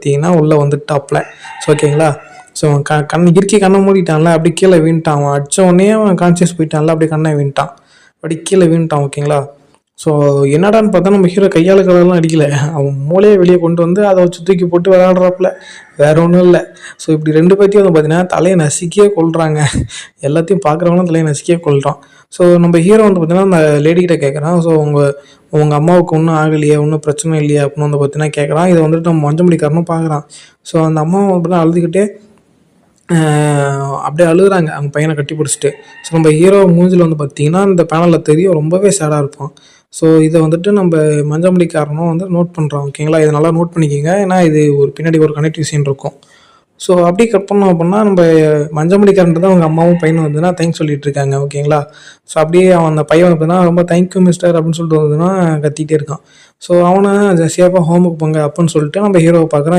பார்த்தீங்கன்னா உள்ளே வந்துட்டாப்ல. ஸோ ஓகேங்களா. ஸோ இறுக்கி கண்ணை மூடிட்டான்ல, அப்படி கீழே வீணிட்டான். அவன் அடிச்ச உடனே அவன் கான்சியஸ் போயிட்டான்ல, அப்படியே கண்ணை வீணிட்டான். அப்படி கீழே வீணிட்டான். ஓகேங்களா. ஸோ என்னடான்னு பார்த்தா நம்ம ஹீரோ கையால் கலர்லாம் அடிக்கல, அவன் மூளையை வெளியே கொண்டு வந்து அதை வச்சு தூக்கி போட்டு விளையாடுறாப்புல, வேற ஒன்றும் இல்லை. ஸோ இப்படி ரெண்டு பேர்த்தையும் வந்து பார்த்தீங்கன்னா தலையை நசுக்கியே கொள்றாங்க. எல்லாத்தையும் பார்க்குறவங்களும் தலையை நசுக்கியே கொள்றான். ஸோ நம்ம ஹீரோ வந்து பார்த்தீங்கன்னா அந்த லேடிக்கிட்ட கேட்குறான். ஸோ உங்கள் அம்மாவுக்கு ஒன்றும் ஆகலையே, ஒன்றும் பிரச்சனை இல்லையா அப்படின்னு வந்து பார்த்தீங்கன்னா கேட்குறான். இதை வந்துட்டு நம்ம மஞ்சமல்லிக்காரனும் பார்க்குறான். ஸோ அந்த அம்மா அப்படின்னா அழுதுகிட்டே அப்படியே அழுகுறாங்க அவங்க பையனை கட்டி பிடிச்சிட்டு. ஸோ நம்ம ஹீரோ மூஞ்சில் வந்து பார்த்தீங்கன்னா இந்த பேனலில் தெரியும் ரொம்பவே சேடாக இருப்பான். ஸோ இதை வந்துட்டு நம்ம மஞ்சமல்லிக்காரனும் வந்து நோட் பண்ணுறான். ஓகேங்களா. இதை நல்லா நோட் பண்ணிக்கோங்க, ஏன்னா இது ஒரு பின்னாடி ஒரு கனெக்டிவ் சீன் இருக்கும். ஸோ அப்படி கட் பண்ணோம் அப்படின்னா நம்ம மஞ்சமல்லிக்காரன்ட்டு தான் அவங்க அம்மாவும் பையனும் வந்துன்னா தேங்க்ஸ் சொல்லிட்டு இருக்காங்க. ஓகேங்களா. ஸோ அப்படியே அவன் அந்த பையன் வந்துன்னா ரொம்ப தேங்க்யூ மிஸ்டர் அப்படின்னு சொல்லிட்டு வந்துன்னா கத்திகிட்டே இருக்கான். ஸோ அவனை சேஃபாக ஹோமுக்கு போங்க அப்படின்னு சொல்லிட்டு நம்ம ஹீரோவை பார்க்குறான்.